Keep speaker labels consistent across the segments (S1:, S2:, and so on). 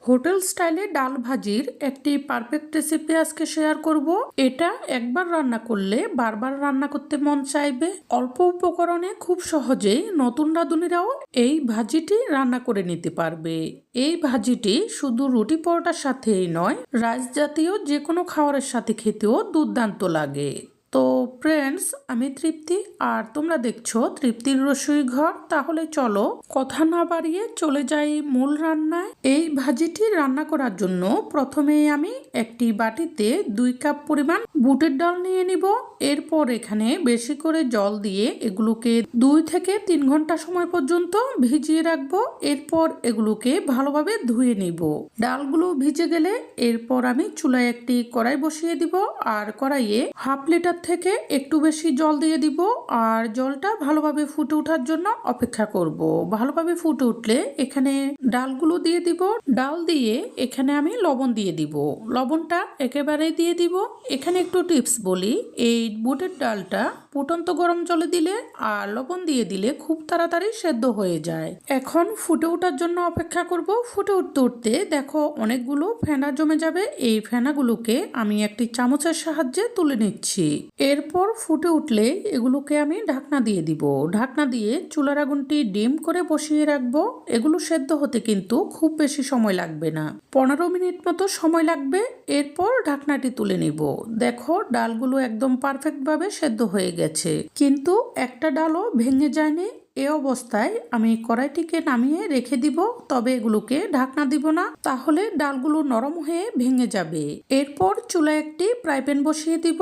S1: Hotel স্টাইলে ডাল ভাজির একটি পারফেক্ট রেসিপি আজকে শেয়ার করব। এটা একবার রান্না করলে বারবার রান্না করতে মন চাইবে। অল্প উপকরণে খুব সহজেই নতুন রাঁধুনিরাও এই ভাজিটি রান্না করে নিতে পারবে। এই ভাজিটি শুধু রুটি পরোটার সাথেই নয়, রাইস জাতীয় যে কোনো খাবারের সাথে খেতেও দুর্দান্ত লাগে। তো ফ্রেন্ডস, আমি তৃপ্তি আর তোমরা দেখছো তৃপ্তির রসোই ঘর। তাহলে চলো কথা না বাড়িয়ে চলে যাই মূল রান্নায়। এই ভাজিটি রান্না করার জন্য প্রথমে আমি একটি বাটিতে 2 কাপ পরিমাণ বুটের ডাল নিয়ে নিব। এরপর এখানে বেশি করে জল দিয়ে এগুলোকে 2 থেকে 3 ঘন্টা সময় পর্যন্ত ভিজিয়ে রাখবো। এরপর এগুলোকে ভালোভাবে ধুয়ে নিব। ডালগুলো ভিজে গেলে এরপর আমি চুলায় একটি কড়াই বসিয়ে দিব আর কড়াইয়ে হাফ লিটার থেকে একটু বেশি জল দিয়ে দিব আর জলটা ভালোভাবে ফুটে ওঠার জন্য অপেক্ষা করব। ভালোভাবে ফুটে উঠলে এখানে ডালগুলো দিয়ে দিব। ডাল দিয়ে এখানে আমি লবণ দিয়ে দিব। লবণটা একেবারেই দিয়ে দিব। এখানে একটু টিপস বলি, এই বুটের ডালটা ফুটন্ত গরম জলে দিলে আর লবণ দিয়ে দিলে খুব তাড়াতাড়ি সেদ্ধ হয়ে যায়। এখন ফুটে ওঠার জন্য অপেক্ষা করব। ফুটে উঠতে উঠতে দেখো অনেকগুলো ফেনা জমে যাবে। এই ফেনাগুলোকে আমি একটি চামচের সাহায্যে তুলে নিচ্ছি। এরপর ফুটে উঠলে এগুলোকে আমি ঢাকনা দিয়ে দিব। ঢাকনা দিয়ে চুলার আগুনটি ডিম করে বসিয়ে রাখবো। এগুলো সেদ্ধ হতে কিন্তু খুব বেশি সময় লাগবে না, 15 মিনিট মতো সময় লাগবে। এরপর ঢাকনাটি তুলে নিব। দেখো ডালগুলো একদম পারফেক্ট ভাবে সেদ্ধ হয়ে গেছে, কিন্তু একটা ডালও ভেঙে যায়নি। এ অবস্থায় আমি কড়াইটিকে নামিয়ে রেখে দিব, তবে এগুলোকে ঢাকনা দিব না, তাহলে ডালগুলো নরম হয়ে ভেঙে যাবে। এরপর চুলায় একটি ফ্রাই প্যান বসিয়ে দিব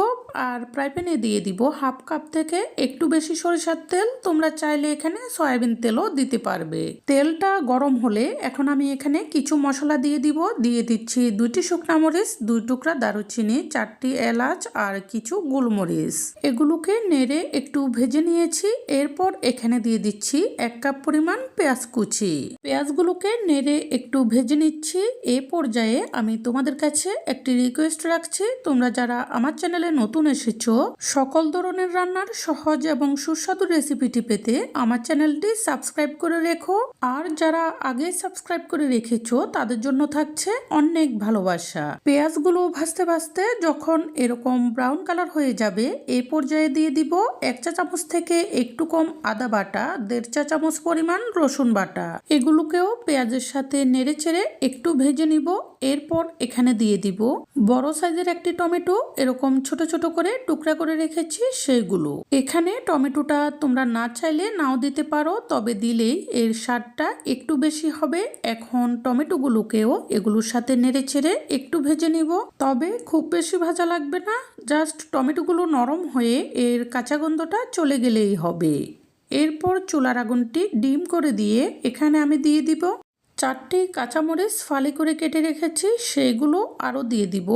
S1: আর ফ্রাই প্যানে দিয়ে দিব হাফ কাপ থেকে একটু বেশি সরিষার তেল। তোমরা চাইলে এখানে সয়াবিন তেলও দিতে পারবে। তেলটা গরম হলে এখন আমি এখানে কিছু মশলা দিয়ে দিব। দিয়ে দিচ্ছি 2টি শুকনা মরিচ, 2 টুকরা দারুচিনি, 4টি এলাচ আর কিছু গোলমরিচ। এগুলোকে নেড়ে একটু ভেজে নিয়েছি। এরপর এখানে দিয়ে দিচ্ছি 1 কাপ পরিমাণ পেঁয়াজ কুচি। পেঁয়াজগুলোকে নেড়ে একটু ভেজে নিচ্ছি। এই পর্যায়ে আমি তোমাদের কাছে একটি রিকোয়েস্ট রাখছি, তোমরা যারা আমার চ্যানেলে নতুন এসেছো, সকল ধরনের রান্নার সহজ এবং সুস্বাদু রেসিপিটি পেতে আমার চ্যানেলটি সাবস্ক্রাইব করে রেখো। আর যারা আগে সাবস্ক্রাইব করে রেখেছো তাদের জন্য থাকছে অনেক ভালোবাসা। পেঁয়াজগুলো ভাজতে ভাজতে যখন এরকম ব্রাউন কালার হয়ে যাবে, এই পর্যায়ে দিয়ে দিব 1 চা চামচ থেকে একটু কম আদা বাটা, 1.5 চা চামচ পরিমাণ রসুন বাটা। এগুলোকেও পেঁয়াজের সাথে নেড়ে চেড়ে একটু ভেজে নিব। এরপর এখানে দিয়ে দিব বড় সাইজের একটি টমেটো, এরকম ছোট ছোট করে টুকরা করে রেখেছি সেইগুলো। এখানে টমেটোটা তোমরা না চাইলে নাও দিতে পারো, তবে দিলেই এর স্বাদটা একটু বেশি হবে। এখন টমেটোগুলোকেও এগুলোর সাথে নেড়ে চেড়ে একটু ভেজে নিব, তবে খুব বেশি ভাজা লাগবে না, জাস্ট টমেটোগুলো নরম হয়ে এর কাঁচা গন্ধটা চলে গেলেই হবে। এরপর চুলার আগুনটি ডিম করে দিয়ে এখানে আমি দিয়ে দিব 4টি কাঁচামরিচ ফালি করে কেটে রেখেছি, সেইগুলো আরও দিয়ে দিব।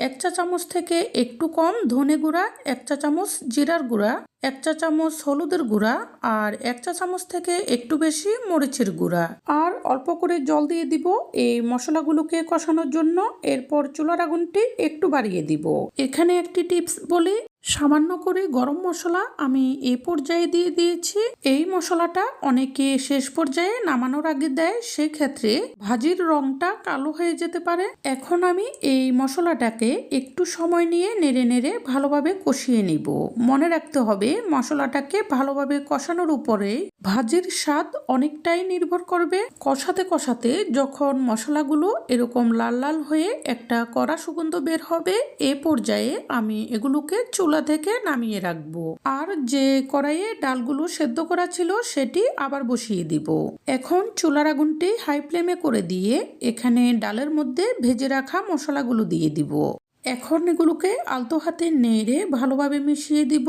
S1: 1 চা চামচ থেকে একটু কম ধনে গুঁড়া, 1 চা চামচ জিরার গুঁড়া, 1 চা চামচ হলুদের গুঁড়া আর 1 চা চামচ থেকে একটু বেশি মরিচের গুঁড়া। আর অল্প করে জল দিয়ে দিব এই মশলাগুলোকে কষানোর জন্য। এরপর চুলার আগুনটি একটু বাড়িয়ে দিব। এখানে একটি টিপস বলি, সামান্য করে গরম মশলা আমি এই পর্যায়ে দিয়ে দিয়েছি। এই মশলাটা অনেকে শেষ পর্যায়ে নামানোর আগে দেয়, সেক্ষেত্রে ভাজির রংটা কালো হয়ে যেতে পারে। এখন আমি এই মশলাটাকে একটু সময় নিয়ে নেড়ে নেড়ে ভালোভাবে কষিয়ে নিব। মনে রাখতে হবে মশলাটাকে ভালোভাবে কষানোর উপরে ভাজির স্বাদ অনেকটাই নির্ভর করবে। কষাতে কষাতে যখন মশলাগুলো এরকম লাল লাল হয়ে একটা কড়া সুগন্ধ বের হবে, এ পর্যায়ে আমি এগুলোকে চুলা থেকে নামিয়ে রাখবো। আর যে কড়াইয়ে ডালগুলো সেদ্ধ করা ছিল সেটি আবার বসিয়ে দিব। এখন চুলার আগুনটি হাই ফ্লেমে করে দিয়ে এখানে ডালের মধ্যে ভেজে রাখা মশলাগুলো দিয়ে দিব। এখন এগুলোকে আলতো হাতে নেড়ে ভালোভাবে মিশিয়ে দিব।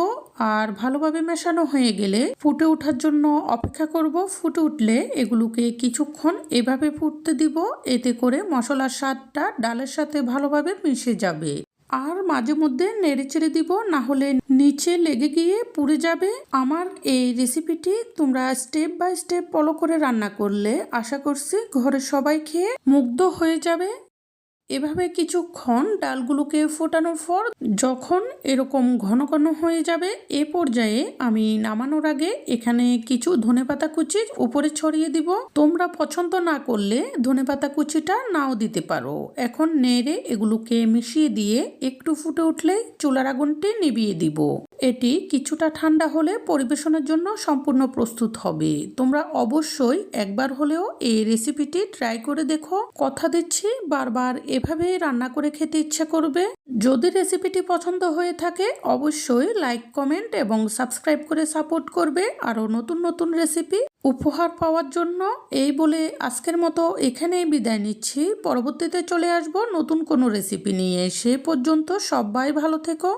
S1: আর ভালোভাবে মেশানো হয়ে গেলে ফুটে ওঠার জন্য অপেক্ষা করব। ফুটে উঠলে এগুলোকে কিছুক্ষণ এভাবে ফুটতে দিব, এতে করে মশলার স্বাদটা ডালের সাথে ভালোভাবে মিশে যাবে। আর মাঝে মধ্যে নেড়ে চেড়ে দিব, না হলে নিচে লেগে গিয়ে পুড়ে যাবে। আমার এই রেসিপিটি তোমরা স্টেপ বাই স্টেপ ফলো করে রান্না করলে আশা করছি ঘরের সবাই খেয়ে মুগ্ধ হয়ে যাবে। এভাবে কিছুক্ষণ ডালগুলোকে ফোটানোর পর যখন এরকম ঘন ঘন হয়ে যাবে এ পর্যায়ে আমি নামানোর আগে এখানে কিছু ধনেপাতা কুচি উপরে ছড়িয়ে দিব। তোমরা পছন্দ না করলে ধনেপাতা কুচিটা নাও দিতে পারো। এখন নেড়ে এগুলোকে মিশিয়ে দিয়ে একটু ফুটে উঠলেই চুলার আগুনটি নিভিয়ে দিব। এটি কিছুটা ঠান্ডা হলে পরিবেশনের জন্য সম্পূর্ণ প্রস্তুত হবে। তোমরা অবশ্যই একবার হলেও এই রেসিপিটি ট্রাই করে দেখো। কথা দিচ্ছি বারবার এভাবে রান্না করে খেতে ইচ্ছা করবে। যদি রেসিপিটি পছন্দ হয়ে থাকে অবশ্যই লাইক, কমেন্ট এবং সাবস্ক্রাইব করে সাপোর্ট করবে আরও নতুন নতুন রেসিপি উপহার পাওয়ার জন্য। এই বলে আজকের মতো এখানেই বিদায় নিচ্ছি। পরবর্তীতে চলে আসব নতুন কোনো রেসিপি নিয়ে। সে পর্যন্ত সবাই ভালো থেকো।